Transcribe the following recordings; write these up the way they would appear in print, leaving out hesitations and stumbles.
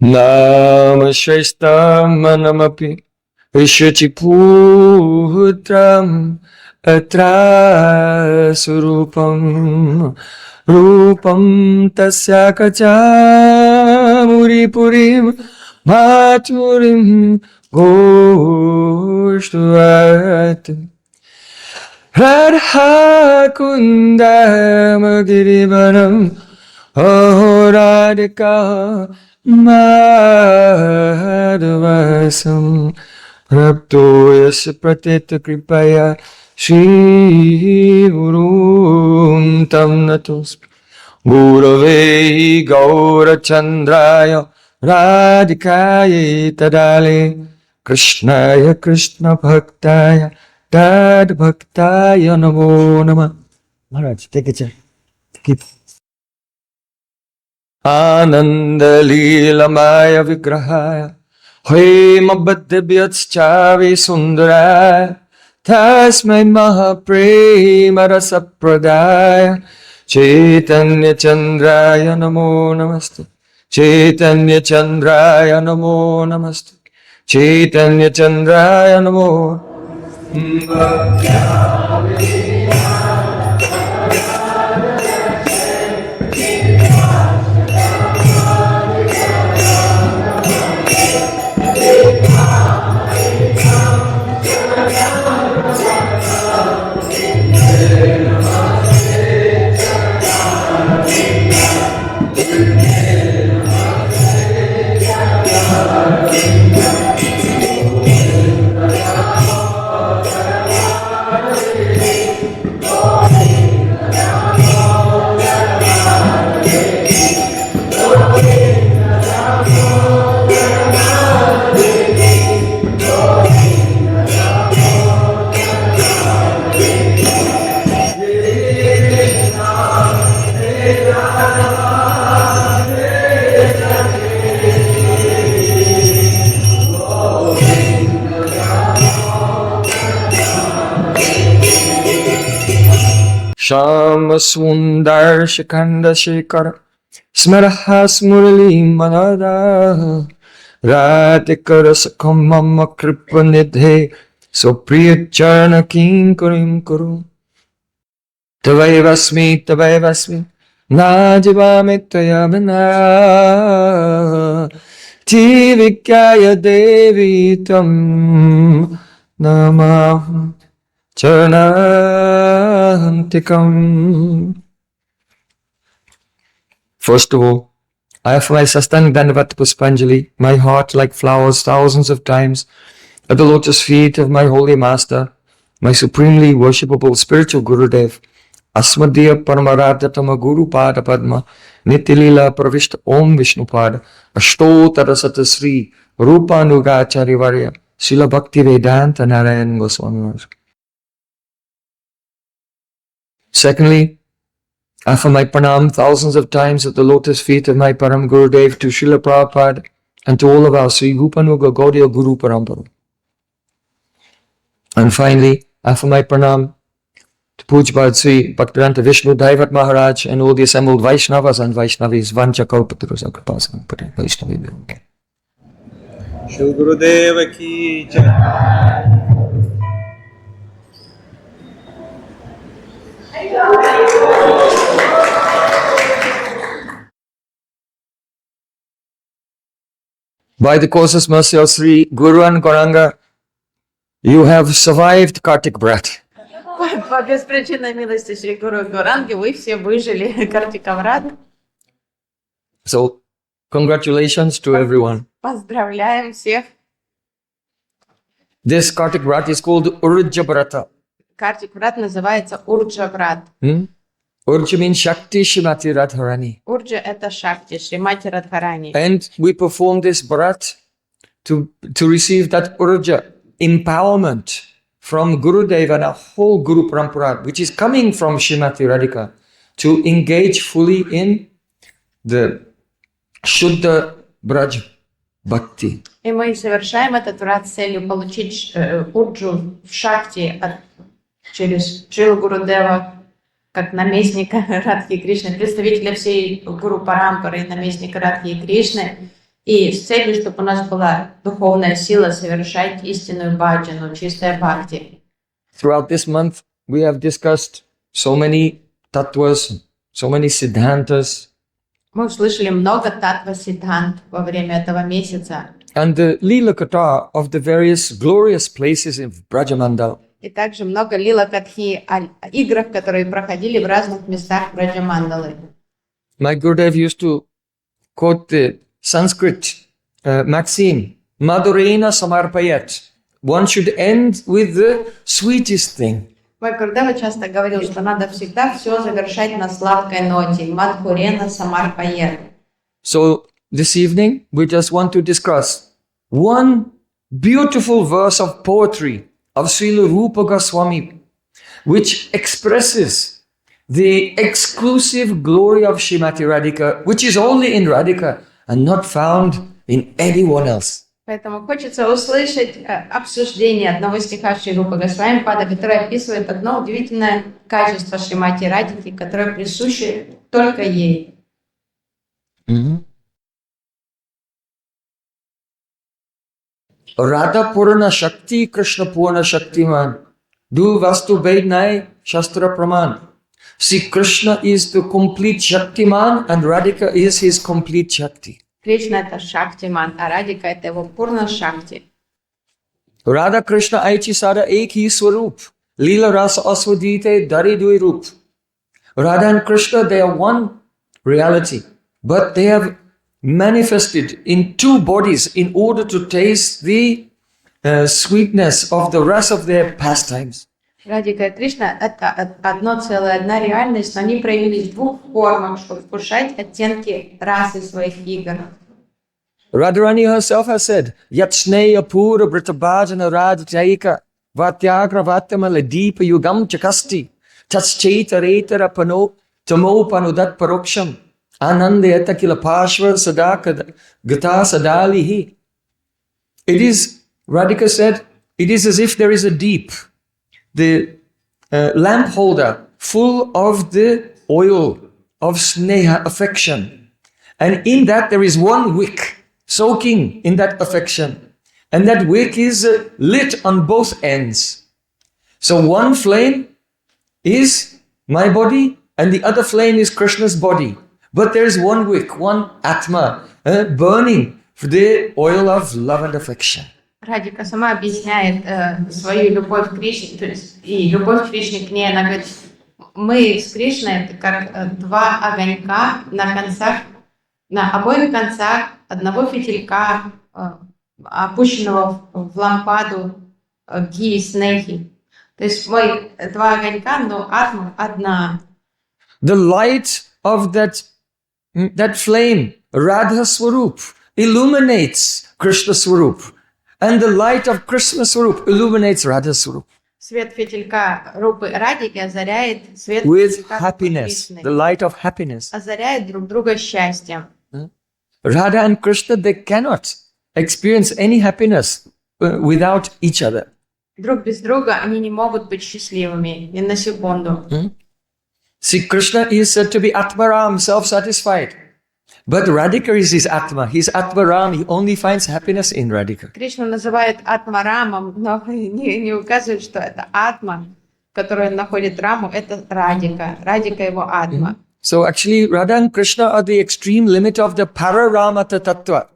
Nama Shrestam Manamapi Vishwati Putram Atra Surupam Rupam Tasya Kacha Muripurim Maturim Goshtuat Radha Kundam Girivaram Oh Radhika Madhvasam Prapto Yasa Pratita Kripaya Shri Gurum Tam Natos Gurave Gaura Chandraya Radhikaya Tadale Krishnaya Krishna Bhaktaya Tad Bhaktaya Namo Nama. Maharaj, take a chair. Keep. Ananda Leelamaya Vigrahaya Hema Bhaddabhyacchavi Sundaraya Tasmai Mahaprema Rasapradaya Chaitanya Chandraya Namo Namaste Chaitanya Chandraya Namo Namaste Chaitanya Chandraya Namo Shama Sundar Shikanda Shikara Smarahas Murali Manada Radhika Rasakamama Kripanidhe Sopriya Charna King Kurim Kuru Tavai Vasmi Najivami Tayabana Tivikaya Devi Tam Namah Charanantikam. First of all, I offer my Sastang Dandavat Puspanjali, my heart like flowers thousands of times, at the lotus feet of my holy master, my supremely worshipable spiritual Gurudev, Asmadhya Paramaradhatama Guru Pada Padma, Nitilila Pravishta Om Vishnu Pada, Ashtotara Satasri, Rupa Nugachari Varya, Srila Bhakti Vedanta Narayan Goswami. Secondly, I offer my pranam thousands of times at the lotus feet of my Param Gurudev to Srila Prabhupada and to all of our Sri Rupanuga Gaudiya Guru Parampara. And finally, I offer my pranam to Pujpad Sri Bhaktivedanta Vishnu Daivat Maharaj and all the assembled Vaishnavas and Vaishnavis. Vancha Kalpatarusam Kripasam Pati Vaishnavi. Shri Gurudeva Ki Jai. By the causeless mercy of Sri Guru and Gauranga, you have survived Kartik Brat. По беспричинной милости Шри Гуру Гауранги вы все выжили Картика Врата. So, congratulations to everyone. Поздравляем всех. This Kartik Brat is called Urja Brata. Картик Врат называется Урджа Врат. Urja means Shakti Shrimati Radharani. Урджа это Шакти, Шримати Радхарани. And we perform this Brat to receive that Urja empowerment from Gurudev and a whole Guru Parampara, which is coming from Shrimati Radhika, to engage fully in the Shuddha Braj Bhakti. И мы совершаем этот врат с целью получить Урджу в Шакти через Шрилу Гурудева, как наместника Радхи и Кришны, представителя всей Гуру Парампары, наместника Радхи и Кришны, И с целью, чтобы у нас была духовная сила совершать истинную баджану, чистое бхакти. Throughout this month, we have discussed so many tattvas, so many siddhantas, Мы услышали много татва-сиддхант во время этого месяца. and the Leela Katha of the various glorious places in Brajamandal. И также много лила-катхи о играх, которые проходили в разных местах Браджамандалы. My Gurudev used to quote the Sanskrit maxim, Madhurena Samarpayat. One should end with the sweetest thing. Мой Гурдева часто говорил, что надо всегда все завершать на сладкой ноте. Мадхурена самарпае. So this evening, we just want to discuss one beautiful verse of poetry of Srila Rupa Goswami, which expresses the exclusive glory of Shrimati Radhika, which is only in Radhika and not found in anyone else. Поэтому хочется услышать обсуждение одного стиха Шри Рупы Госвами Пада, который описывает одно удивительное качество Шримати Радхики, которое присуще только ей. Radha Purana Shakti Krishna Purana Shaktiman Du Vastu Vednai Shastra Praman. See, Krishna is the complete Shaktiman and Radhika is his complete Shakti. Кришна — это Шактиман, а Радика — это его Пурна Шакти. Radha Krishna Aichi Sada Ek Hi Swarup. Leela Rasa Aswadite Dari Dui Rup. Radha and Krishna, they are one reality, but they have manifested in two bodies in order to taste the sweetness of the rest of their pastimes. Радика и Кришна — это одно целое, одна реальность, но они проявились в двух формах, чтобы вкушать оттенки расы своих игр. Radharani herself has said, Yatsneya Pura Britabhajana Radhaika Vatyagra Vatamala Deepa Yugam Chakasti Tascheta Retara Pano Tamo Panudat Paroksham Anandayata Kilapashva Sadaka Gata Sadalihi. It is, Radhika said, it is as if there is a deep, the lamp holder full of the oil of sneha, affection. And in that there is one wick soaking in that affection. And that wick is lit on both ends. So one flame is my body and the other flame is Krishna's body. But there is one wick, one Atma, burning for the oil of love and affection. Радика сама объясняет свою любовь к Кришне, то есть и любовь к Кришне к ней. Она говорит, мы с Кришной это как два огонька на концах, на обоих концах одного фитилька, опущенного в лампаду ги снехи. То есть мы два огонька, но атма одна. The light of that flame, Radha Swarup, illuminates Krishna Swarup. And the light of Krishna Swarup illuminates Radha Swarup. Свет фитилька Рупы Радики озаряет свет With фитилька happiness, Кришны. the light of happiness. Озаряет друг друга счастьем. Radha and Krishna, they cannot experience any happiness without each other. Друг без друга они не могут быть счастливыми ни на секунду. See, Krishna is said to be Atmaram, self-satisfied. But Radhika is his Atma. He's Atmaram. He only finds happiness in Radhika. Кришну называют Атмарамом, но не указывают, что это Атма, которая находит Раму, это Радика. Радика его Атма. So actually, Radha and Krishna are the extreme limit of the Pararamata-tattva.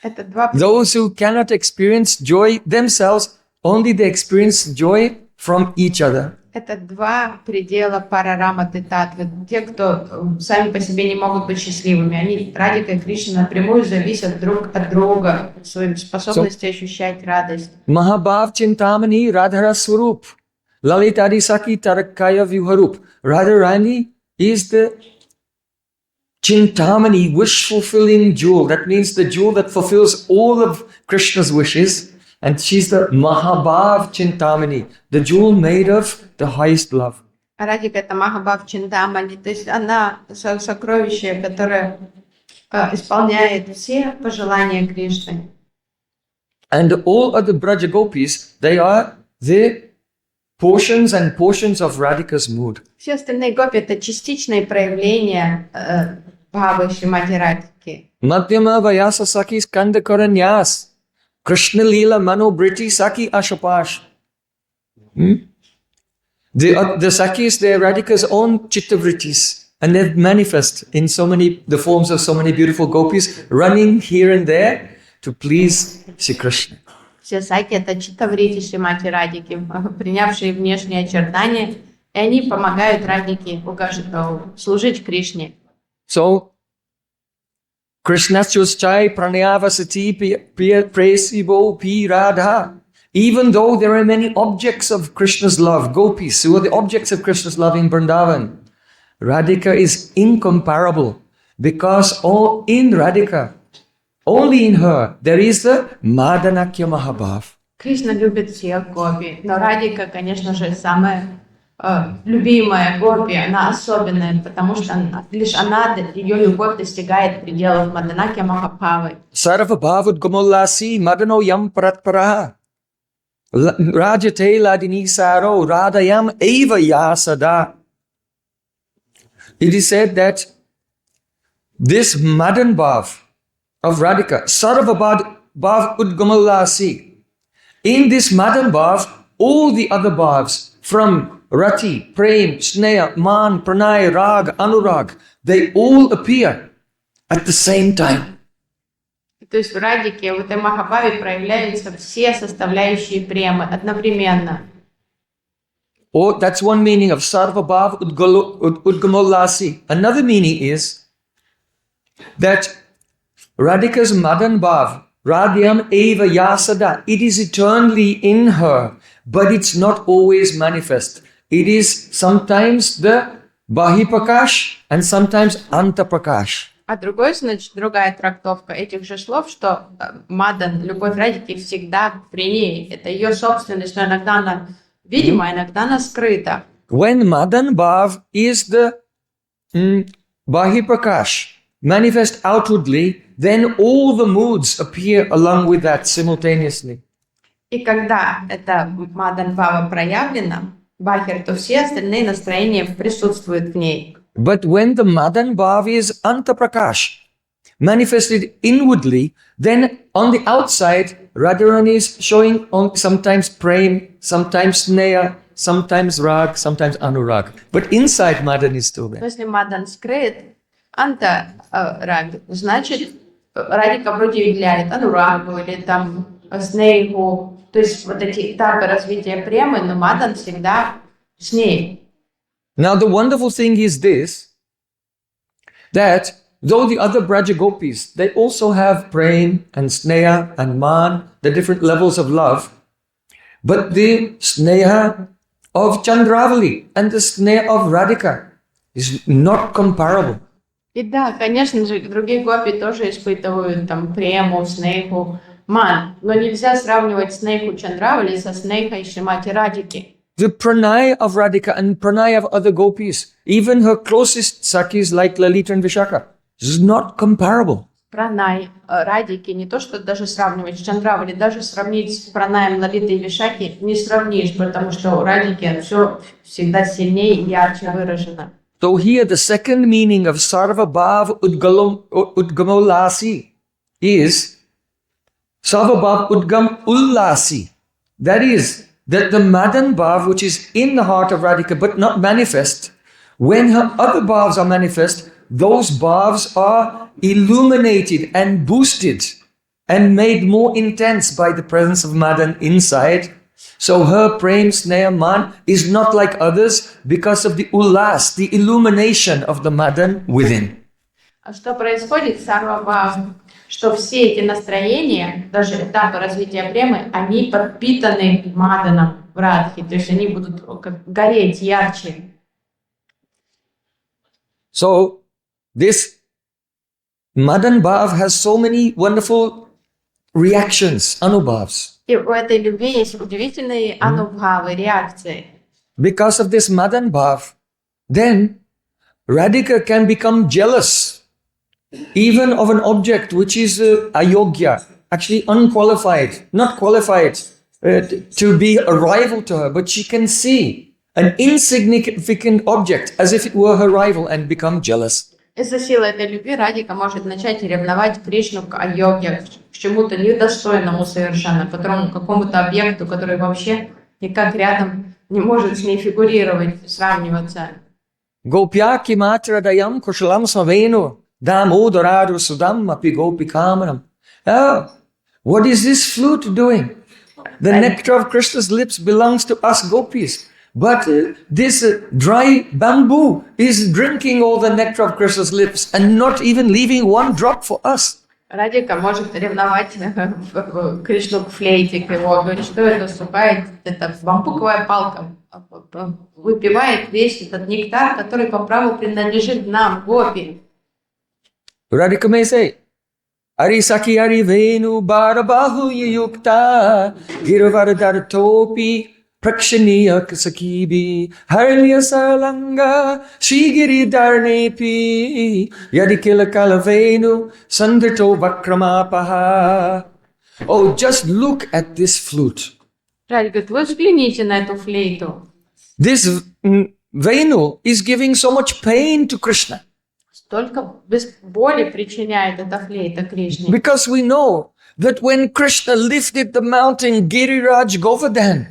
Это два Those who cannot experience joy themselves, only they experience joy from each other. Это два предела Парараматы Татвы. Те, кто сами по себе не могут быть счастливыми, они, Радика и Кришна, напрямую зависят друг от друга, своей способности ощущать радость. Mahabhav Chintamani Radhara Swarup. Lalitadi Saki Tarakaya Vyuharup. Radharani is the Chintamani, wish-fulfilling jewel. That means the jewel that fulfills all of Krishna's wishes. And she's the Mahabhav Chintamani, the jewel made of the highest love. Радика — это Махабхав Чинтамани, то есть она сокровище, которое исполняет все пожелания Кришны. And all other Braja Gopis, they are the portions and portions of Radhika's mood. Все остальные гопи — это частичные проявления бхавы Шримати Радхики. Madhyama Vyasa Saki Skanda Karanyas. Krishna Leela Mano Briti Saki Ashapash. The Sakis, they're Radhika's own chittavrittis. And they manifest in the forms of so many beautiful gopis running here and there to please Sri Krishna. Все саки — это читтаврити Шримати Радхики, принявшие внешние очертания, и они помогают Радхике служить Кришне. So, Krishnachuschai pranayavasati presibo pi radha. Even though there are many objects of Krishna's love, gopis, who are the objects of Krishna's love in Vrindavan, Radhika is incomparable because all in Radhika, only in her, there is the Madanakya Mahabhav. Кришна любит всех гопи, но Радхика, конечно же, самая любимая гопи, она особенная, потому что лишь ее любовь достигает пределов Маданакья Махабхавы. Sarva bhavud gomolasi madano yam paratparaha. Rajate ladini saro radayam eva yasada. It is said that this madan bhav of Radhika, sarva bhav udgamalasi. In this madan bhav, all the other bhavs from Rati, Prem, Sneha, Man, Pranay, Rag, Anurag, they all appear at the same time. То есть в Радике, в этой Махабхаве проявляются все составляющие премы одновременно. Oh, that's one meaning of sarva bhav udgamolasi. Another meaning is that Radhika's madan bhav, Radhyam eva yasada, it is eternally in her, but it's not always manifest. It is sometimes the bahipakash and sometimes antaprakash. А другая трактовка этих же слов, что мадан, любовь Радики, всегда при ней. Это ее собственность, но иногда она видима, иногда она скрыта. When madan bhav is the bahipakash, manifest outwardly, then all the moods appear along with that simultaneously. И когда это мадан бхава проявлена, бахир, то все остальные настроения присутствуют в ней. But when the madan bhav is antaprakash, manifested inwardly, then on the outside, Radharani is showing on sometimes prem, sometimes sneha, sometimes rag, sometimes anurag. But inside madan is still there. Если мадан скрыт, анта-раг, значит, Радика вроде являет анурагу или там снейху. То есть вот эти этапы развития премы, но мадан всегда с ней. Now the wonderful thing is this, that though the other Braja Gopis, they also have Prem and Sneha and Man, the different levels of love, but the Sneha of Chandravali and the Sneha of Radhika is not comparable. И да, конечно же, другие гопи тоже испытывают там прему, снейху, ман, но нельзя сравнивать снейху Чандравали со снейхой Шримати Радхики. The pranay of Radhika and pranay of other gopis, even her closest sakis like Lalita and Vishaka, is not comparable. Пранай Радики не то, что даже сравнивать с Чандравали, даже сравнить с пранаем Лалиты и Вишаки не сравнишь, потому что у Радики все всегда сильнее и ярче выражено. So here the second meaning of sarva bhav udgamolasi is sarva bhav udgam ullasi. That is, that the madan bhav, which is in the heart of Radhika but not manifest, when her other bhavs are manifest, those bhavs are illuminated and boosted and made more intense by the presence of madan inside. So her prem, sneha, man is not like others because of the ullas, the illumination of the madan within. А что происходит с сарва-бхав? Что все эти настроения, даже этапы развития премы, они подпитаны маданом в Радхе, то есть они будут как гореть ярче. So this madan bhav has so many wonderful reactions, anubhavs. И у этой любви есть удивительные анубхавы, реакции. Because of this madan bhav, then Radhika can become jealous even of an object which is ayogya, actually unqualified, not qualified to be a rival to her, but she can see an insignificant object as if it were her rival and become jealous. Из-за силы этой любви Радика может начать ревновать Кришну к йоге, к чему-то недостойному совершенно, к какому-то объекту, который вообще никак рядом не может с ней фигурировать, сравниваться. Gopya ki matradayam kushalam savenu damodoradu sudam api gopikamanam. Oh, what is this flute doing? The nectar of Krishna's lips belongs to us gopis. But this dry bamboo is drinking all the nectar of Krishna's lips and not even leaving one drop for us. Радика может ревновать Кришну к флейте, к его, говорит, что это сухая, это бамбуковая палка, выпивает весь этот нектар, который по праву принадлежит нам, гопи. Radhika may say, Ari Saki Ari Venu Barabahu Yukta Girvardar Topi Prakshaniya Sakibi Harliya Salanga Shigiri Darnepi Yadikila Kalavenu Sandrito Vakramapaha. Oh, just look at this flute. Радика говорит, вы взгляните на эту флейту. This Venu is giving so much pain to Krishna. Столько без боли причиняет эта флейта Кришне. Because we know that when Krishna lifted the mountain Giriraj Govardhan,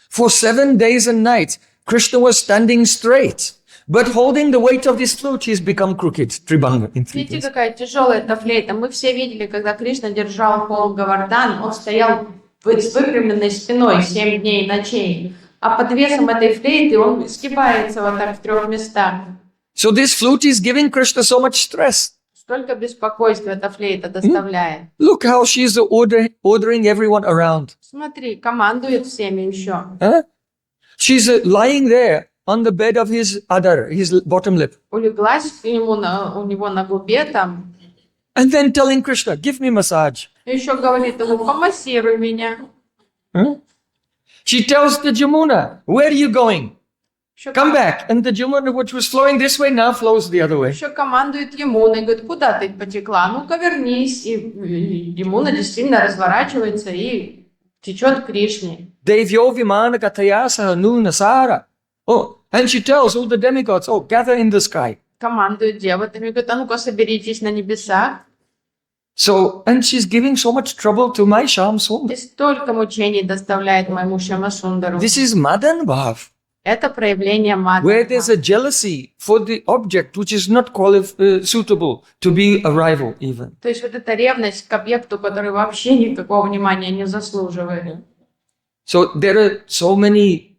for 7 days and nights, Krishna was standing straight. But holding the weight of this flute, he's become crooked. Tribhanga in 3 Видите, days. какая тяжелая эта флейта. Мы все видели, когда Кришна держал пол Говардан, он стоял с выпрямленной спиной 7 дней и ночей. А под весом этой флейты он сгибается вот так в 3 местах. So this flute is giving Krishna so much stress. Столько беспокойства эта флейта доставляет. Look how she's ordering everyone around. Смотри, командует всеми еще. Huh? She's lying there on the bed of his udder, his bottom lip. Улеглась у него на губе там. And then telling Krishna, give me massage. И еще говорит ему, помассируй меня. Huh? She tells the Jamuna, where are you going? Come back. And the Jamuna, which was flowing this way, now flows the other way. Еще командует Ямуной, говорит, куда ты потекла? Ну-ка вернись. И Ямуна действительно разворачивается и течет к Кришне. Devyo vimana gatayasa nu nasara. Oh, and she tells all the demigods, oh, gather in the sky. Командует девотами, говорит, а ну-ка соберитесь на небесах. So, and she's giving so much trouble to my Sham Sundar. И столько мучений доставляет моему Шьямасундару. This is madan bhav, Это проявление where there's a мадана. jealousy for the object which is not suitable to be a rival even. То есть вот эта ревность к объекту, который вообще никакого внимания не заслуживает. So there are so many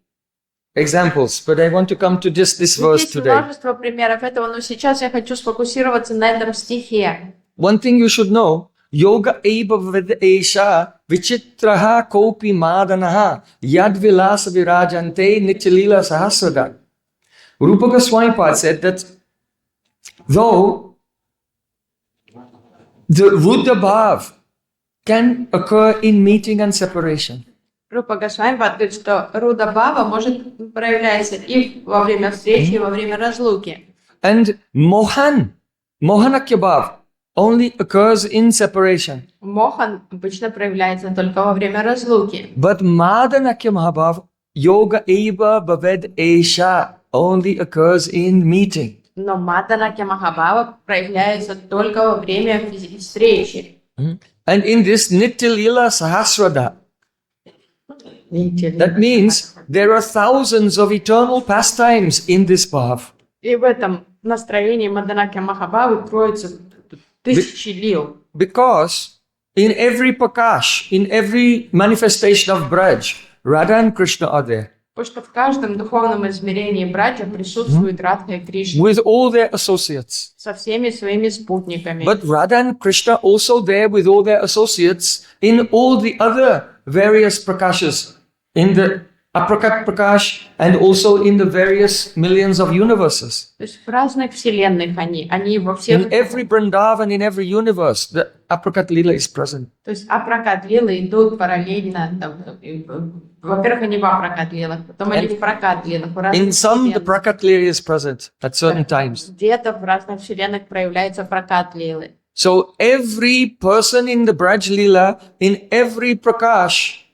examples, but I want to come to just this verse Есть today. множество примеров этого, но сейчас я хочу сфокусироваться на этом стихе. One thing you should know, yoga eva vedesha vichitraha kopi madanaha yad vilasa virajante nichalila sahasrada. Rupa Goswami Pad said that though the Ruddha bhav can occur in meeting and separation, Рупа Госвами говорит, что Руда Бхава может проявляться и во время встречи, и во время разлуки. and mohanakya bhav only occurs in separation. Мохан обычно проявляется только во время разлуки. But madanakya mahabhav yoga eva bhaved esha only occurs in meeting. Но Маданакья Махабхава проявляется только во время встречи. And in this Nityalila Sahasrada, that means there are thousands of eternal pastimes in this bhav. И в этом настроении Маданакья Махабхавы кроются тысячи лил. Because in every prakash, in every manifestation of Braj, Radha and Krishna are there. Потому что в каждом духовном измерении браджа присутствует Радха и Кришна With all their associates. со всеми своими спутниками. But Radha and Krishna also there with all their associates in all the other various prakashas, in the aprakat prakash and also in the various millions of universes. То есть в разных вселенных они во всех... In every Vrindavan, in every universe, the aprakat lila is present. То есть апракат лилы идут параллельно. Во-первых, они в апракат лилах, потом они в прокат лилах. In some, the prakat lila is present at certain times. Где-то в разных вселенных проявляется прокат лилы. So every person in the Braj lila, in every prakash,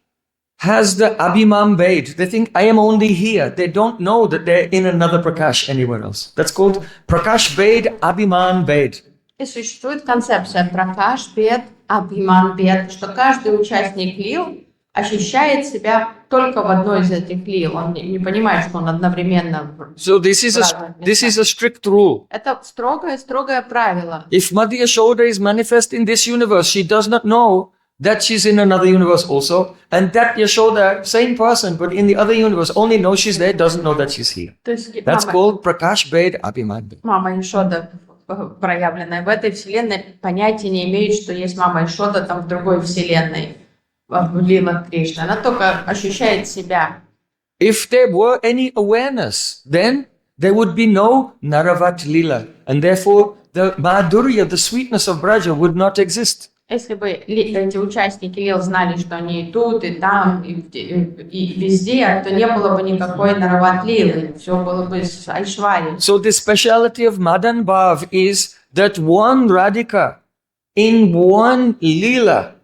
has the Abhiman Bhed. They think, I am only here. They don't know that they're in another Prakash anywhere else. That's called Prakash Bhed, Abhiman Bhed. И существует концепция пракаш, бед, абхиман, бед, что каждый участник лил ощущает себя только в одной из этих лил. Он не понимает, что он одновременно... So this is a strict rule. Это строгое правило. If Mother Yashoda is manifest in this universe, she does not know that she's in another universe also. And that Yashoda, same person, but in the other universe, only knows she's there, doesn't know that she's here. That's called Prakash Bhed, Abhiman Bhed. Мама Yashoda, проявленная в этой вселенной, понятия не имеет, что есть мама Yashoda там в другой вселенной, в лилах Кришны. Она только ощущает себя. If there were any awareness, then there would be no Naravat Lila. And therefore, the Madhurya, the sweetness of Braja would not exist. Если бы эти участники лил знали, что они и тут, и там, и везде, то не было бы никакой нарават лилы, все было бы с Айшвари. So the speciality of Madan Bhav is that one Radhika in one Lila,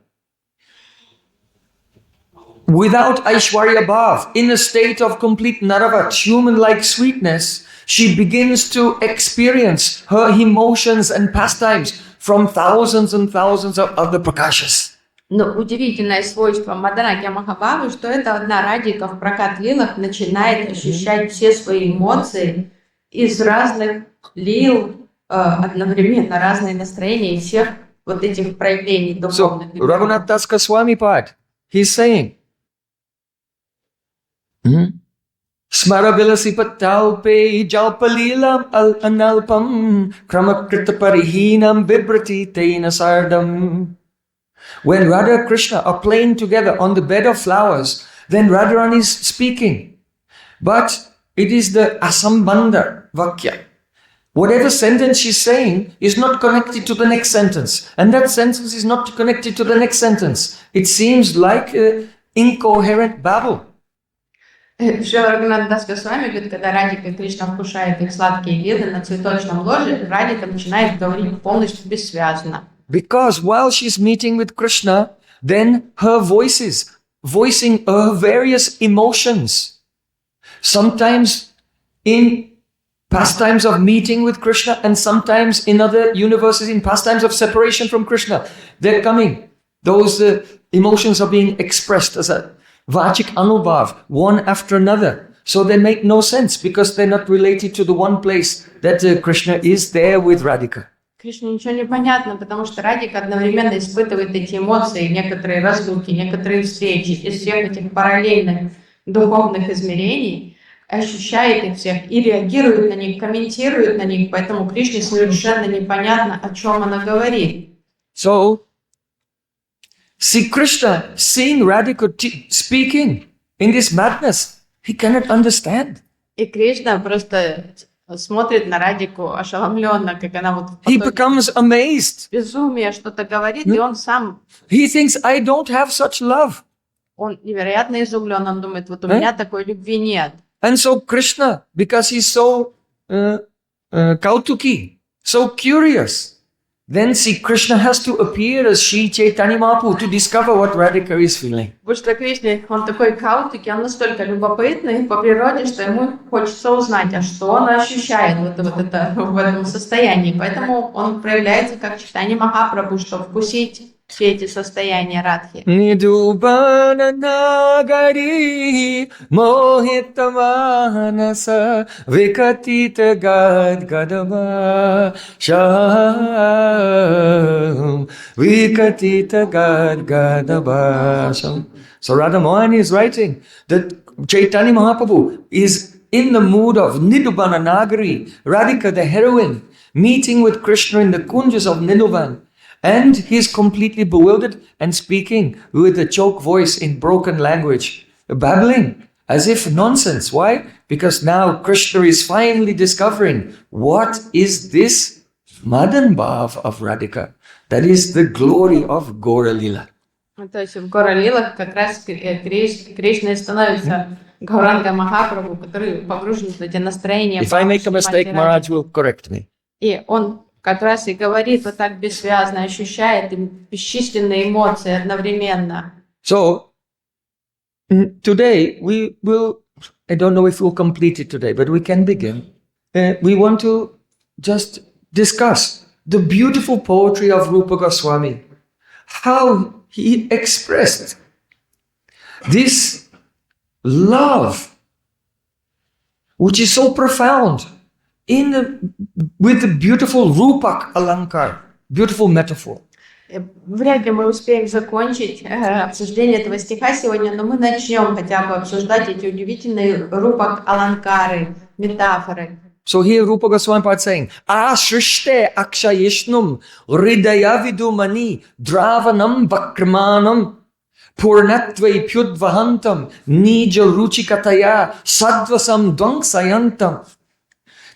without Aishwarya Bhav, in a state of complete Naravat, human-like sweetness, she begins to experience her emotions and pastimes from thousands and thousands of other Prakashas. Но удивительное свойство Мадараги Махабхавы, что это одна Радика в прокат лилах начинает ощущать все свои эмоции из разных лил, одновременно разные настроения и всех вот этих проявлений духовных. So, Raghunath Das Goswami Pad, he's saying, Smaravilasi patalpe jalpalilam analpam kramakrita parihinam bibrati tena sardam. When Radha and Krishna are playing together on the bed of flowers, then Radharani is speaking. But it is the asambandha vakya. Whatever sentence she's saying is not connected to the next sentence. And that sentence is not connected to the next sentence. It seems like incoherent babble. Шрила Рагунат Дас Госвами говорит, когда Радика и Кришна вкушают их сладкие лилы на цветочном ложе, Радика начинает говорить полностью бессвязно. Because while she's meeting with Krishna, then her voices, voicing her various emotions, sometimes in pastimes of meeting with Krishna and sometimes in other universes in pastimes of separation from Krishna, they're coming. Those emotions are being expressed as a Vachik Anubhav, one after another. So they make no sense because they're not related to the one place that Krishna is there with Radhika. Кришне ничего не понятно, потому что Радика одновременно испытывает эти эмоции, некоторые разлуки, некоторые встречи из всех этих параллельных духовных измерений, ощущает их всех и реагирует на них, комментирует на них, поэтому Кришне совершенно непонятно, о чем она говорит. So, see Krishna seeing Radhika speaking in this madness, he cannot understand. И Кришна просто смотрит на Радику ошеломленно, как она вот He becomes amazed. безумие что-то говорит, и он сам, He thinks, I don't have such love. он невероятно изумлен, он думает, вот у меня такой любви нет. And so Krishna, because he's so kautuki, so curious, then see Krishna has to appear as Sri Chaitanya Mahaprabhu to discover what Radhika is feeling. Потому что Кришна, он такой каутики, он настолько любопытный по природе, что ему хочется узнать, а что он ощущает в этом состоянии. Поэтому он проявляется как Чайтанья Махапрабху, чтобы вкусить все эти состояния Радхи. Nidubana nagari mohita manasa vikatita gadgadava sham vikatita gadgadava sham. So Radha Mohan is writing that Chaitanya Mahaprabhu is in the mood of Nidubana Nagari, Radhika the heroine, meeting with Krishna in the kunjas of Niluvan. And he's completely bewildered and speaking with a choke voice in broken language, babbling as if nonsense. Why? Because now Krishna is finally discovering what is this Madan Bhav of Radhika. That is the glory of Gaura Lila. То есть в Гора Лилах как раз Кришна становится Гауранга Махапрабху, который погружен в эти настроения. If I make a mistake, Maharaj will correct me. И он как раз и говорит вот так бессвязно, ощущает бесчисленные эмоции одновременно. So, Today we will, I don't know if we'll complete it today, but we can begin. We want to just discuss the beautiful poetry of Rupa Goswami, how he expressed this love, which is so profound, with the beautiful Rupak Alankar, beautiful metaphor. Вряд ли мы успеем закончить обсуждение этого стиха сегодня, но мы начнем хотя бы обсуждать эти удивительные рупак аланкары, метафоры. So here Rupa Goswami is saying, Ashrishte akshayishnum ridaya vidumani dravanam vakramanam purnatve pyudvahantam nija ruchikataya sadvasam dvangsayantam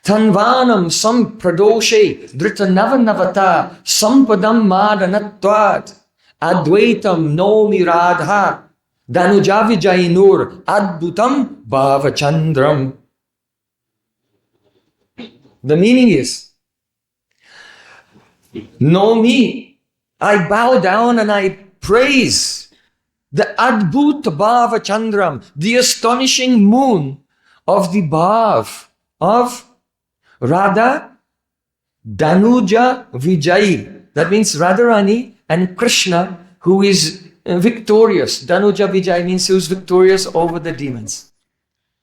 tanvanam sampradoshe dhrita-navanavata sampadam madanatvat advaitam nomi radha danujavijainur adbhutam bhavachandram. The meaning is, know me, I bow down and I praise the Adbhut Bhava Chandram, the astonishing moon of the bhav of Radha, Danuja, Vijay. That means Radharani and Krishna, who is victorious. Danuja Vijay means who is victorious over the demons.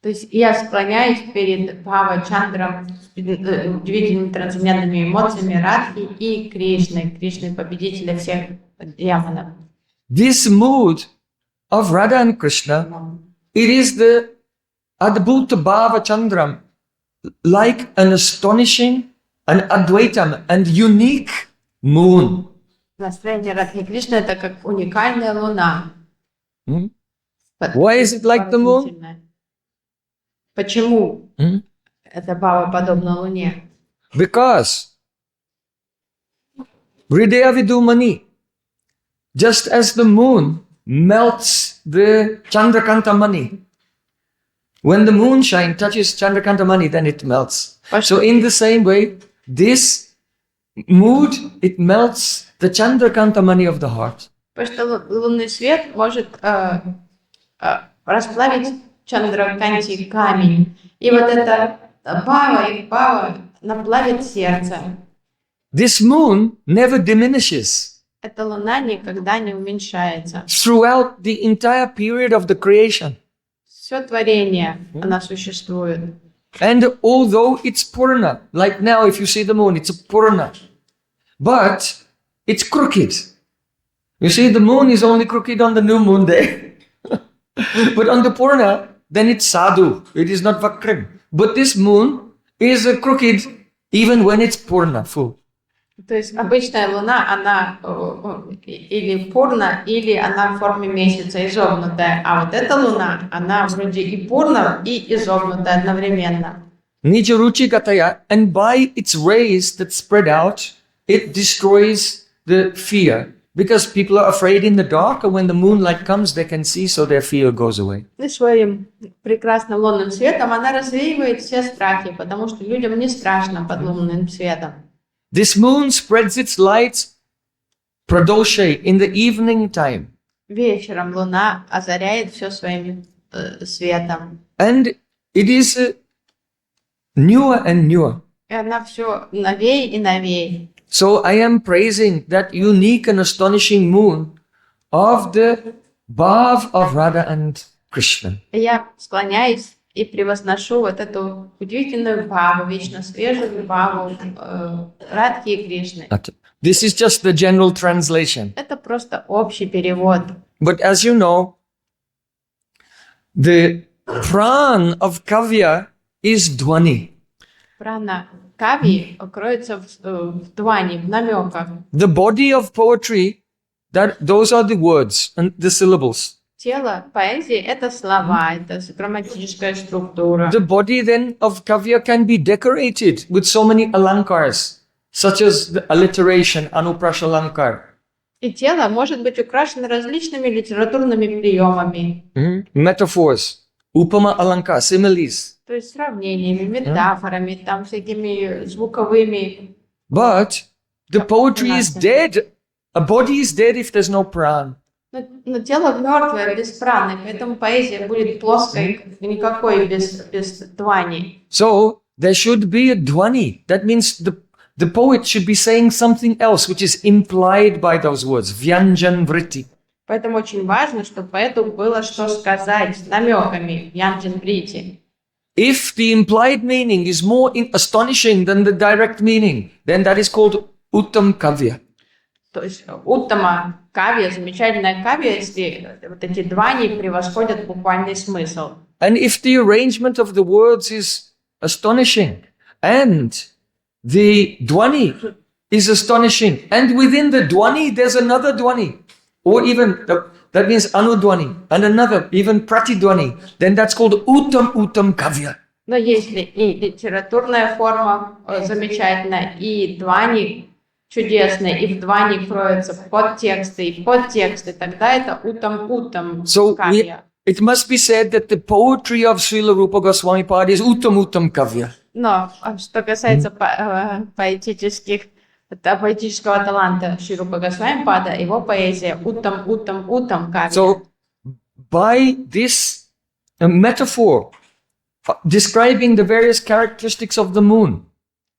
То есть я склоняюсь перед Бхава Чандром, удивительными трансцендентными эмоциями Радхи и Кришны, победителя всех демонов. This mood of Radha and Krishna, it is the Adbhuta Bhava Chandram, like an astonishing, an Advaitam, and unique moon. Настроение Радхи и Кришны — это как уникальная луна. Why is it like the moon? Почему это Бхава подобно луне? Because Hridaya Vidumani, just as the moon melts the Chandrakanta Mani, when the moonshine touches Chandrakanta Mani, then it melts. So in the same way, this mood, it melts the Chandrakanta Mani of the heart. Потому что лунный свет может расплавить Чандраканти камень. И вот это бхава наплавит сердце. This moon never diminishes. Эта луна никогда не уменьшается. Throughout the entire period of the creation. Все творение, она существует. And although it's Purna, like now if you see the moon, it's a Purna. But it's crooked. You see, the moon is only crooked on the new moon day. But on the Purna, then it's sadhu. It is not vakram. But this moon is crooked even when it's Purna, full. То есть обычная луна, она или пурна, или она в форме месяца изогнутая. А вот эта луна, она вроде и пурна, и изогнутая одновременно. Nija ruchi gataya, and by its rays that spread out, it destroys the fear. Because people are afraid in the dark, and when the moonlight comes, they can see, so their fear goes away. И своим прекрасным лунным светом она развеивает все страхи, потому что людям не страшно под лунным светом. This moon spreads its light, pradoshe, in the evening time. Вечером луна озаряет все своим светом. And it is newer and newer. И она все новее и новее. So I am praising that unique and astonishing moon of the bhav of Radha and Krishna. Я склоняюсь и превозношу вот эту удивительную бхаву, вечно свежую бхаву Радхи и Кришны. This is just the general translation. Это просто общий перевод. But as you know, the pran of kavya is dhvani. Прана кави кроется в двани, в намеках. The body of poetry, those are the words and the syllables. Тело поэзии — это слова, это грамматическая структура. The body then of kavya can be decorated with so many alankars, such as the alliteration, anuprash alankar. И тело может быть украшено различными литературными приемами. Metaphors, upama alankar, similes. То есть сравнениями, метафорами, там всякими звуковыми. But the poetry is dead. A body is dead if there's no pran. Но тело мертвое, беспранное, поэтому поэзия будет плоской, никакой без двани. So there should be a dhvani. That means the poet should be saying something else which is implied by those words. Vyanjan vritti. Поэтому очень важно, чтобы поэту было что сказать с намеками в Янджин Брити. If the implied meaning is more astonishing than the direct meaning, then that is called uttam kavya. То есть уттама кавья, замечательная кавья, если вот эти двани превосходят буквальный смысл. And if the arrangement of the words is astonishing, and the dhvani is astonishing, and within the dhvani there's another dhvani, or even that means anudhvani, and another, even pratidhvani, then that's called uttam kavya. Но если и литературная форма замечательная, и двани чудесные, и в двани кроются подтексты и подтексты, тогда это утам So кавья. it must be said that the poetry of Srila Rupa Goswami Pad is uttam kavya. Но что касается поэтического таланта Шри Рупы Госвами Пада, его поэзия утам кавья. So by this metaphor describing the various characteristics of the moon,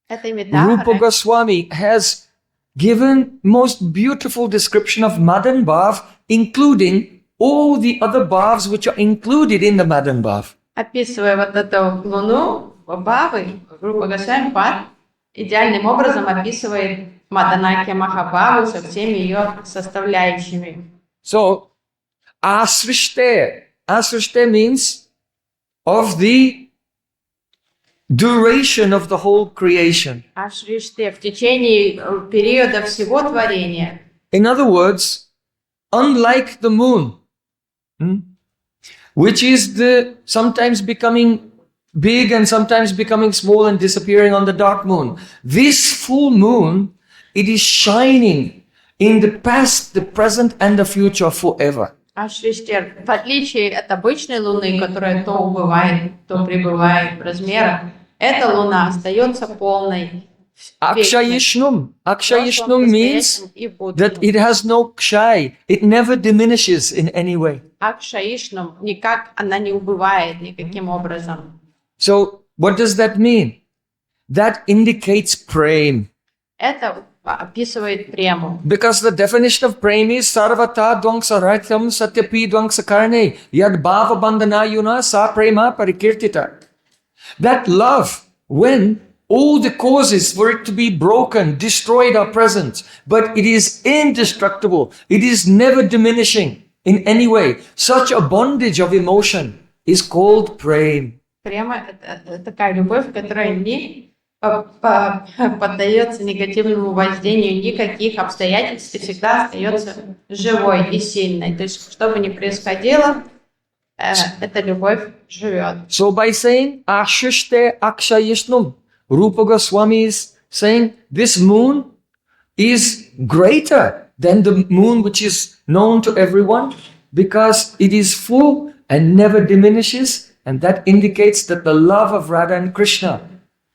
Этой Rupa метафорой Goswami has given most beautiful description of madan bhav, including all the other bhavs which are included in the madan bhav. описывая вот эту луну, бхавы, Рупа Госвами Пад идеальным образом описывает Маданаки Махабхаву со всеми ее составляющими. So, asrishte means of the duration of the whole creation. Ашриште в течение периода всего творения. In other words, unlike the moon, which is sometimes becoming big and sometimes becoming small and disappearing on the dark moon, this full moon, it is shining in the past, the present, and the future forever. Ашриштер, в отличие от обычной Луны, которая то убывает, то прибывает в размерах, эта Луна остается полной. Akshayishnum means that it has no kshay, it never diminishes in any way. Акшаишнум, никак она не убывает никаким образом. So, what does that mean? That indicates prem. Это описывает прему. Because the definition of prem is sarvata dvangsaratyam satyapi dvangsakarne yad bhava bandhanayuna sa prema parikirtita. That love, when all the causes for it to be broken, destroyed are present, but it is indestructible, it is never diminishing in any way. Such a bondage of emotion is called prem. Према – это такая любовь, которая не поддается негативному воздействию никаких обстоятельств и всегда остается живой и сильной. То есть, что бы ни происходило, эта любовь живет. So by saying ashishte akshayishnum, Rupa Goswami is saying this moon is greater than the moon which is known to everyone because it is full and never diminishes, and that indicates that the love of Radha and Krishna,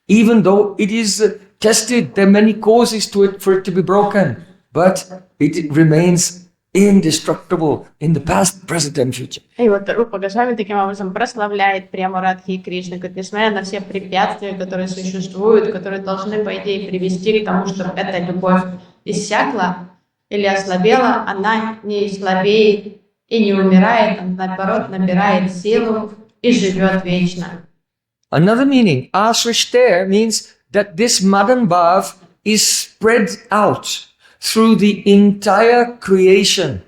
even though it is tested, there are many causes to it for it to be broken, but it remains indestructible in the past, present and future. И вот Рупа Госвами таким образом прославляет прему Радхи и Кришны, как несмотря на все препятствия, которые существуют, которые должны, по идее, привести к тому, что эта любовь иссякла или ослабела, она не слабеет и не умирает, она, наоборот, набирает силу и живет вечно. Another meaning, asrishte, means that this madan bhav is spread out through the entire creation.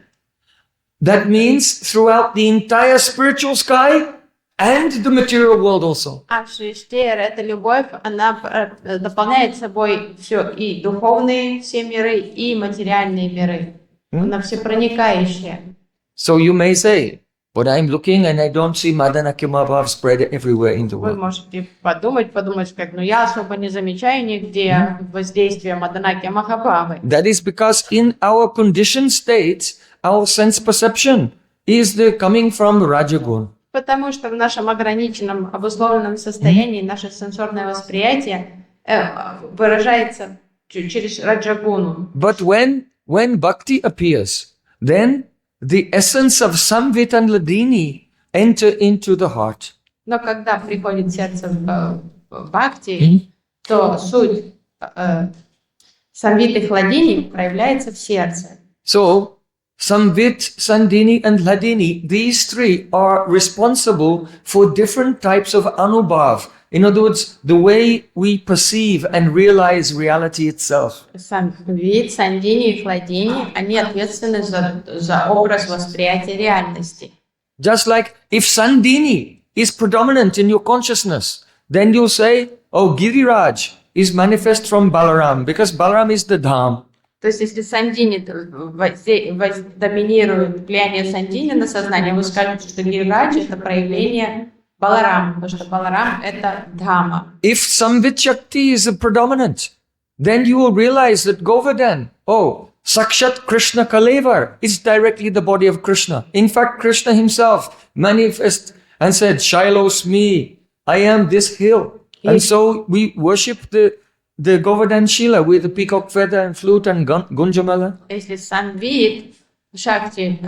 That means throughout the entire spiritual sky and the material world also. Ашриштер, эта любовь, она дополняет собой все, и духовные все миры, и материальные миры. Она всепроникающая. So you may say, but I'm looking and I don't see Madanaki Mahaprabhu spread everywhere in the Вы world. можете подумать, как, я особо не замечаю нигде воздействия Маданаки Махабхавы. That is because in our conditioned state, our sense perception is coming from Rajagun. Потому что в нашем ограниченном, обусловленном состоянии наше сенсорное восприятие выражается через раджагуну. But when bhakti appears, then the essence of Samvit and Ladini enter into the heart. Но когда приходит сердце в бхакти, то суть самвиты хладини проявляется в сердце. So, Samvit, Sandini and Ladini, these three are responsible for different types of anubhav. In other words, the way we perceive and realize reality itself. Самвит, сандини и хладини, они ответственны за образ восприятия реальности. Just like if Sandini is predominant in your consciousness, then you'll say, oh, Giriraj is manifest from Balaram, because Balaram is the Dham. То есть, если сандини доминирует влияние сандини на сознание, вы скажете, что Гирираджа – это проявление Баларам, потому что Баларам – это Дхама. If Samvit Shakti is predominant, then you will realize that Govardhan, oh, Sakshat Krishna Kalevar is directly the body of Krishna. In fact, Krishna himself manifested and said, Shailos me, I am this hill. And so we worship the Govardhan Shila with the peacock feather and flute and gunjamala. Если самвит Шакти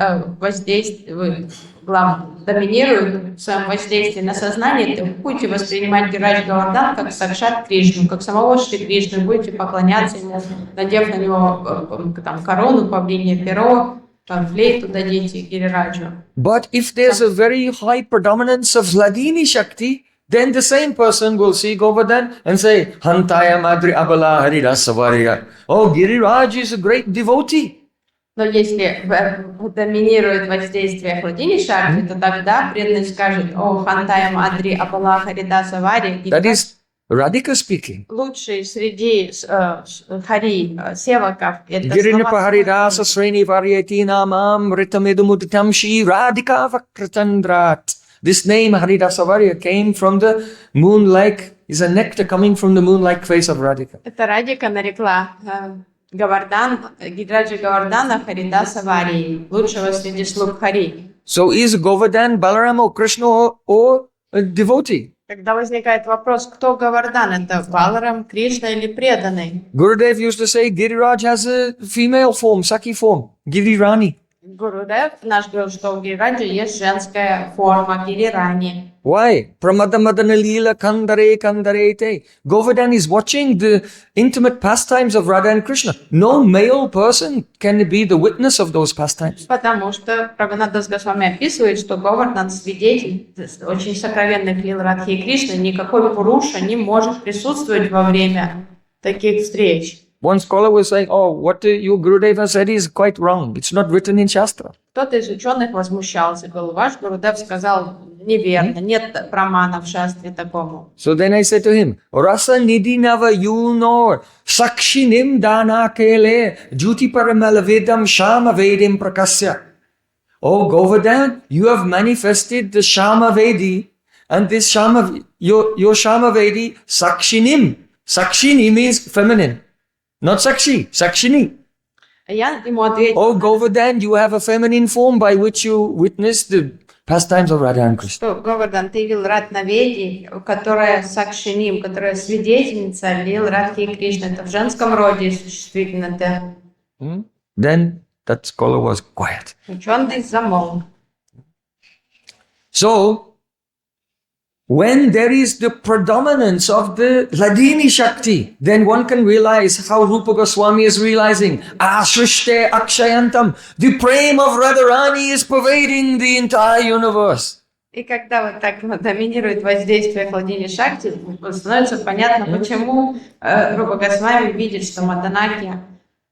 доминирует в своем воздействии на сознание, то вы будете воспринимать Гирадж Говардан как Сакшат Кришну, как самого Шри Кришну, будете поклоняться ему, надев на него там, корону, павлинье перо, там, флейту дадите Гирираджу. But if there's a very high predominance of Ladini Shakti, then the same person will see Govardhan and say, Hantaya Madri Abala Haridasavariya. Oh, Giriraj is a great devotee. Но если доминирует воздействие Хладини Шакти, то тогда преданный скажет, о, Хантая Мадри Абала Харидаса Вари. That is Radhika speaking. Лучший среди хари, севаков. Girinapa Haridasa Sreni Varyati Namam Ritamidumuditam Shri Radhika Vakratandrat. This name Haridasavarya came from the moon-like, is a nectar coming from the moon-like face of Radhika. Это Радика нарекла Гидраджа Говардана Харидаса Вари, лучшего среди слуг Хари. So is Govardhan, Balaram or Krishna or a devotee? Когда возникает вопрос, кто Говардан, это Баларам, Кришна или преданный? Gurudev used to say Giriraj has a female form, Saki form, Girirani. Гурудев наш говорил, что у Гирираджа есть женская форма Гирирани. Why? Pramadamadana Leela Kandare Kandarete. Govardhan is watching the intimate pastimes of Radha and Krishna. No male person can be the witness of those pastimes. Потому что Прабхупада Госвами описывает, что Говардан свидетель очень сокровенных лил Радхи и Кришны. Никакой пуруша не может присутствовать во время таких встреч. One scholar was saying, oh, what your Gurudev has said is quite wrong. It's not written in Shastra. Кто-то из ученых возмущался, говорил, ваш Гурудев сказал неверно, нет прамана в шастре такому. So then I said to him, Rasa nidinava yunor sakshinim dana kele juti paramalavedam shama vedim prakasya. Oh Govardhan, you have manifested the Shama Vedi, and this Shama, your Shama Vedi, sakshinim. Sakshini means feminine. Not Sakshi, Sakshini. Я ему ответил, Oh Govardhan, you have a feminine form by which you witness the pastimes of Radha and Krishna. что Говардан, ты видел Ратнаведи, которая Сакшиним, которая свидетельница лил Радхи и Кришны. Это в женском роде существительно. Then that scholar was quiet. Ученый замолк. So, when there is the predominance of the Ladini Shakti, then one can realize how Rupa Goswami is realizing. Ashrishte Akshayantam. The Prem of Radharani is pervading the entire universe. И когда вот так доминирует воздействие Хладини Шакти, становится понятно, почему Рупа Госвами видит, что Маданаки,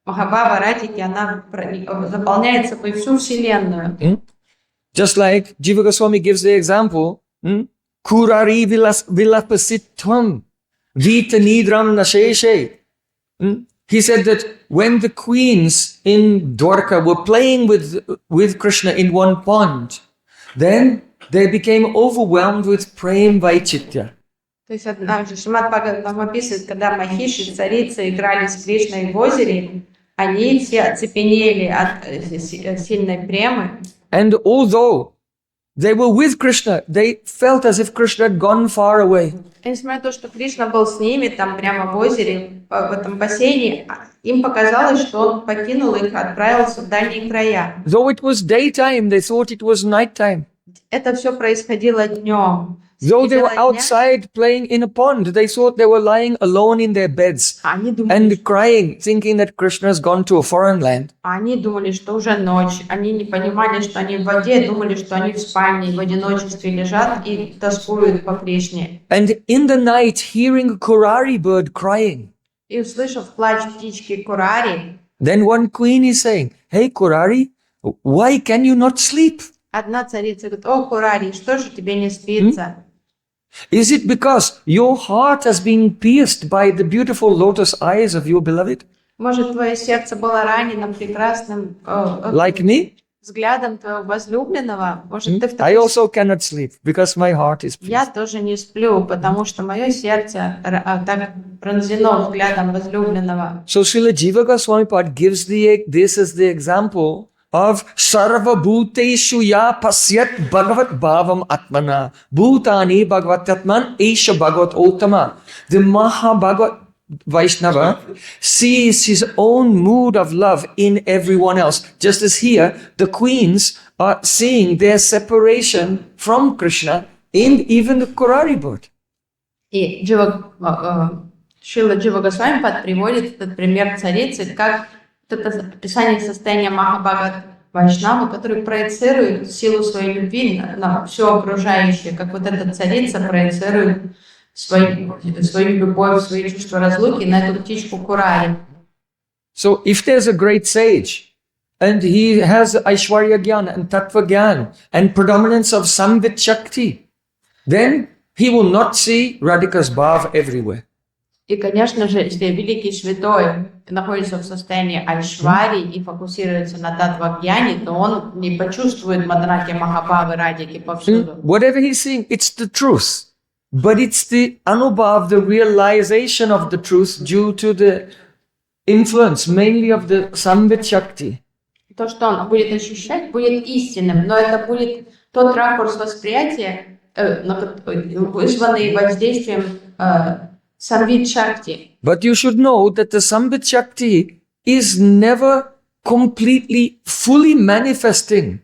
Махабхава, Радхики, она заполняет собой всю Вселенную. Just like Jiva Goswami gives the example, Kurari vilapasitvam vita nidram nasheshe. He said that when the queens in Dwarka were playing with Krishna in one pond, then they became overwhelmed with Prem Vaichitya. То есть однажды Шримат Бхагаватам описывает, когда махиши, царицы играли с Кришной в озере, они все оцепенели от сильной премы. And although They were with Krishna. They felt as if Krishna had gone far away. Несмотря на то, что Кришна был с ними, там прямо в озере, в этом бассейне, им показалось, что он покинул их, отправился в дальние края. Though it was daytime, they thought it was nighttime. Это все происходило днем. Though they Среди were бела дня outside playing in a pond, they thought they were lying alone in their beds Они думали, and crying, thinking that Krishna has gone to a foreign land. что уже ночь. Они не понимали, что они в воде, думали, что они в спальне, в одиночестве лежат и тоскуют по Кришне. And in the night, hearing a Kurari bird crying, И услышав плач птички Курари, then one queen is saying, "Hey Kurari, why can you not sleep? одна царица говорит: «О, Курари, что же тебе не спится? Is it because your heart has been pierced by the beautiful lotus eyes of your beloved, Может, твое сердце было ранено прекрасным like me? взглядом твоего возлюбленного? Может, ты в I такой... also cannot sleep because my heart is Я pierced." тоже не сплю, потому что мое сердце так пронзено взглядом возлюбленного. So Srila Jiva Goswami Pad gives this as the example of Sarva Bhuteshu Ya Pasyat Bhagavat Bhavam Atmana Bhutani Bhagavat Atman Esha Bhagavat Uttama. The Maha Bhagavat Vaishnava sees his own mood of love in everyone else. Just as here, the queens are seeing their separation from Krishna in even the Kurari bird. И Шрила Джива Госвами приводит этот пример царицы, как это описание состояния Махабхагават Вайшнава, который проецирует силу своей любви на все окружающее, как вот эта царица проецирует свою любовь, свои чувства разлуки на эту птичку Курари. So if there's a great sage and he has Aishwarya Gyan and Tattva Gyan and predominance of Samvit Shakti, then he will not see Radhika's bhav everywhere. И, конечно же, если великий святой находится в состоянии айшвари и фокусируется на татва-гьяне, то он не почувствует мадраки Махабхавы Радхики повсюду. Whatever he's seeing, it's the truth. But it's the anubhav, the realization of the truth due to the influence mainly of the Samvit Shakti. То, что он будет ощущать, будет истинным, но это будет тот ракурс восприятия, вызванный воздействием Samvit Shakti. But you should know that the Samvit Shakti is never completely, fully manifesting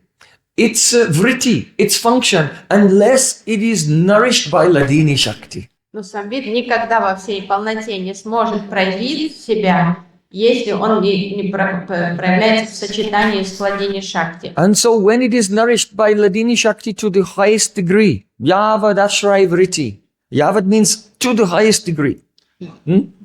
its vritti, its function, unless it is nourished by Ladini Shakti. Но Самвит никогда во всей полноте не сможет проявить себя, если он не проявляется в сочетании с Ладини Шакти. And so when it is nourished by Ladini Shakti to the highest degree, Yavad Ashray Vritti, Yavad means to the highest degree.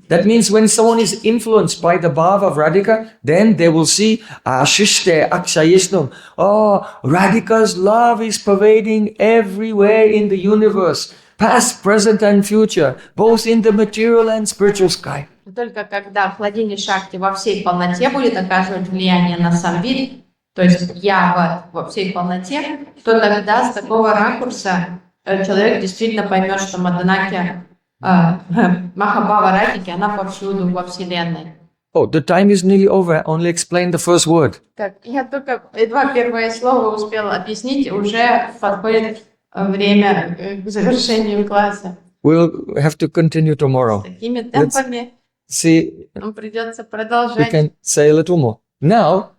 That means when someone is influenced by the bhav of Radhika, then they will see Ashishte Akshayishnum. Oh, Radhika's love is pervading everywhere in the universe, past, present and future, both in the material and spiritual sky. Только когда Хладини Шакти во всей полноте будет оказывать влияние на Самвит, то есть Ява во всей полноте, то тогда с такого ракурса человек действительно поймет, что Маданаки Махабхава Радхики, она повсюду во Вселенной. Oh, the time is nearly over. I only explained the first word. Так, я только едва первое слово успела объяснить, уже подходит время к завершению класса. We'll have to continue tomorrow. Такими темпами See, нам придется we продолжать. can say a little more. Now,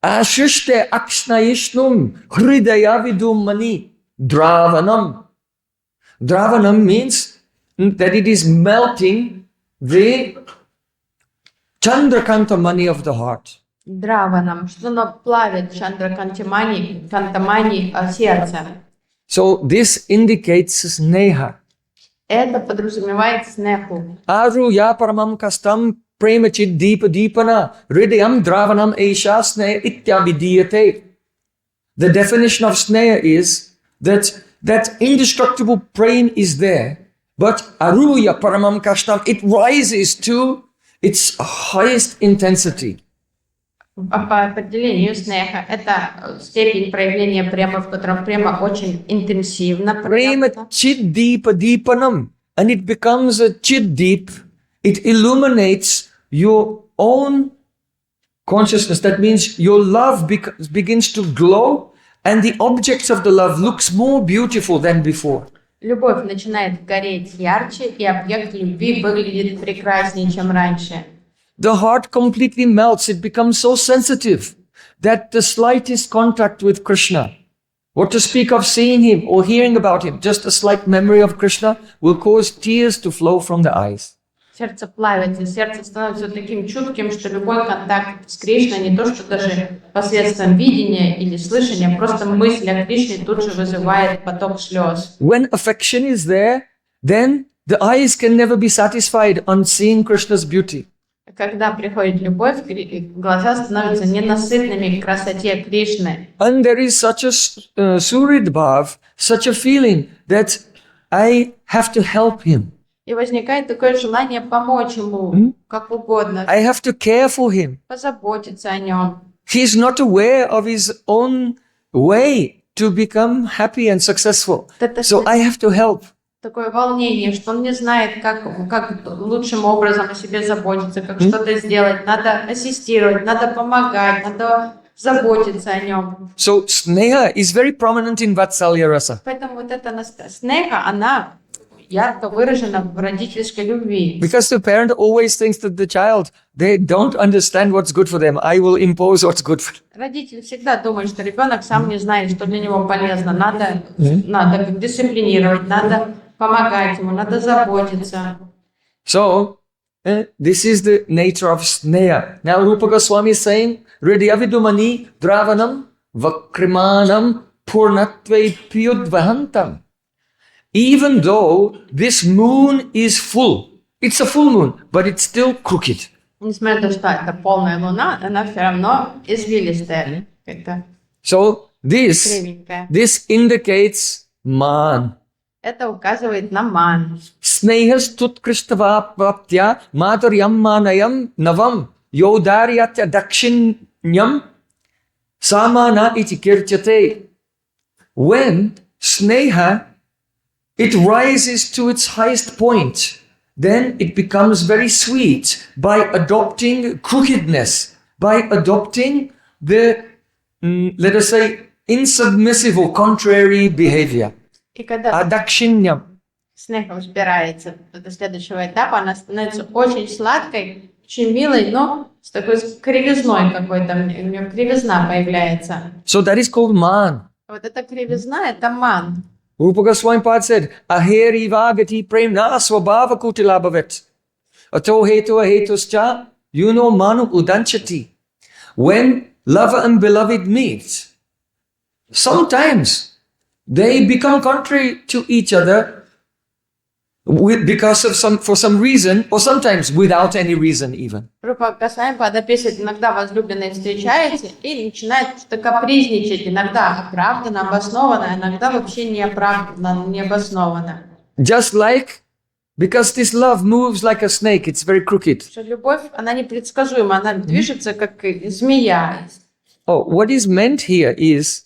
Ashishte Akshnayishnum Hridayavidum Mani Dravanam. Dravanam means that it is melting the Chandrakanta Mani of the heart. Драванам, что оно плавит Чандра Кантамани сердце. So this indicates sneha. Это подразумевает снеху. Aru ya paramam kastam premachid deepa deepana hridayam dravanam esha sneha ityavidiyate. The definition of sneha is that indestructible prem is there, but aruya paramam kastam, it rises to its highest intensity. По определению снеха это степень проявления према, в котором према очень интенсивно. Prema chid deepa deepanam, and it becomes a chid deep. It illuminates your own consciousness. That means your love begins to glow and the objects of the love looks more beautiful than before. Любовь начинает гореть ярче, и объект любви выглядит прекраснее, чем раньше. The heart completely melts. It becomes so sensitive that the slightest contact with Krishna, what to speak of seeing him or hearing about him, just a slight memory of Krishna will cause tears to flow from the eyes. Сердце плавится, сердце становится таким чутким, что любой контакт с Кришной, не то что даже посредством видения или слышания, просто мысль о Кришне тут же вызывает поток слез. When affection is there, then the eyes can never be satisfied on seeing Krishna's beauty. Когда приходит любовь, глаза становятся ненасытными к красоте Кришны. And there is such a surid bhav, such a feeling that I have to help him. И возникает такое желание помочь ему, как угодно, I have to care for him. позаботиться о нем. He is not aware of his own way to become happy and successful. So I have to help. Такое волнение, что он не знает, как лучшим образом о себе заботиться, как что-то сделать. Надо ассистировать, надо помогать, надо заботиться о нем. So sneha is very prominent in Vatsalya rasa. Поэтому вот эта снеха, она ярко выражена в родительской любви. Because the parent always thinks that the child, they don't understand what's good for them. I will impose what's good for them. Родитель всегда думает, что ребенок сам не знает, что для него полезно. Надо дисциплинировать, надо помогать ему, надо заботиться. So, this is the nature of sneha. Now Rupa Goswami is saying, Radha dravanam vakrimanam purnatve piyudvahantam. Even though this moon is full, it's a full moon, but it's still crooked. Несмотря на то, что это полная луна, она все равно извилистая, как-то So кривенькая. this indicates man. Это указывает на ман. Snehas tutkrishtava praptya mataryam manayam navam yodaryatya dakshinyam samana iti kirtyate. When sneha, it rises to its highest point, then it becomes very sweet by adopting crookedness, by adopting the, let us say, insubmissive or contrary behavior. И когда Adakshinyam. снега взбирается до следующего этапа, она становится очень сладкой, очень милой, но с такой кривизной какой-то, у нее кривизна появляется. So that is called man. Вот эта кривизна — это ман. Rupa Goswami Pad said, Aheri vagati prem na swabhava kutilabhavet. Ato hetu ahetuscha, manu udanchati. When lover and beloved meet, sometimes they become contrary to each other for some reason, or sometimes without any reason even. Рупа Госвами Пад описывает, иногда возлюбленные встречаются и начинают что-то капризничать, иногда оправданно, обоснованно, иногда вообще неоправданно, необоснованно. Just like, because this love moves like a snake, it's very crooked. Что любовь, она непредсказуема, она движется как змея. Oh, what is meant here is,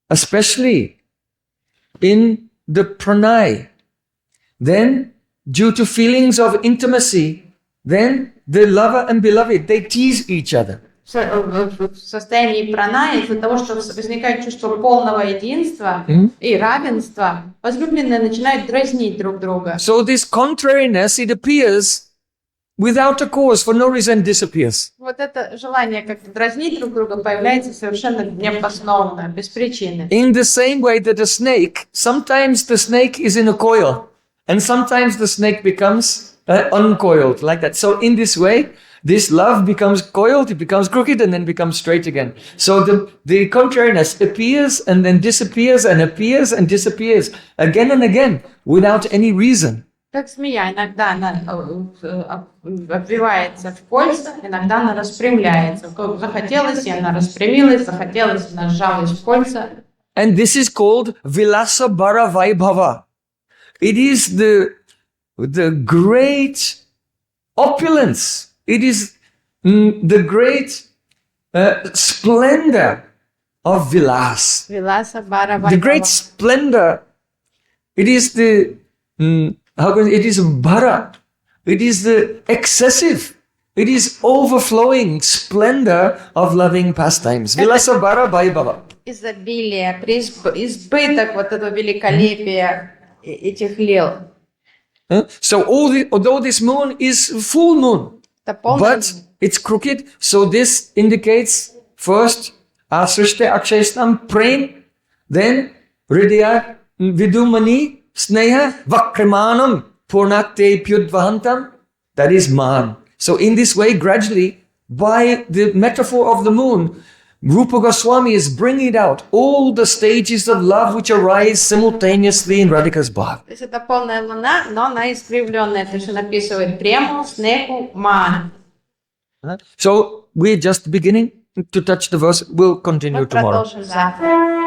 especially in the pranay, then due to feelings of intimacy, then the lover and beloved, they tease each other. В состоянии праная, из-за того, что возникает чувство полного единства и равенства, возлюбленные начинают дразнить друг друга. So this contrariness, it appears without a cause, for no reason disappears. Вот это желание как-то дразнить друг друга появляется совершенно необоснованно, без причины. In the same way that a snake, sometimes the snake is in a coil, and sometimes the snake becomes uncoiled, like that. So in this way, this love becomes coiled, it becomes crooked, and then becomes straight again. So the contrariness appears and then disappears and appears and disappears again and again without any reason. Как змея, иногда она обвивается в кольца, иногда она распрямляется. Захотелось, и она распрямилась, захотелось, она сжалась в кольца. And this is called Vilasa Bara Vaibhava. It is the great opulence. It is the great splendor of Vilas. Vilasa Bara The great splendor. It is the, it is bara. It is the excessive. It is overflowing splendor of loving pastimes. Vilasabara Vaibhava. Изобилие, избыток вот этого великолепия этих лил. So although this moon is full moon, Это полный but it's crooked, so this indicates first Asrishte Akshayastam Prem, then Hridaya Vidumani Sneha Vakrimanam Purnakte Pyudvahantam, that is man. So in this way, gradually, by the metaphor of the moon, Rupa Goswami is bringing out all the stages of love which arise simultaneously in Radhika's bhav. То есть это полная луна, но она искривленная, то есть она описывает прему, снеху, ман. So we're just beginning to touch the verse. We'll continue Мы tomorrow. продолжим завтра.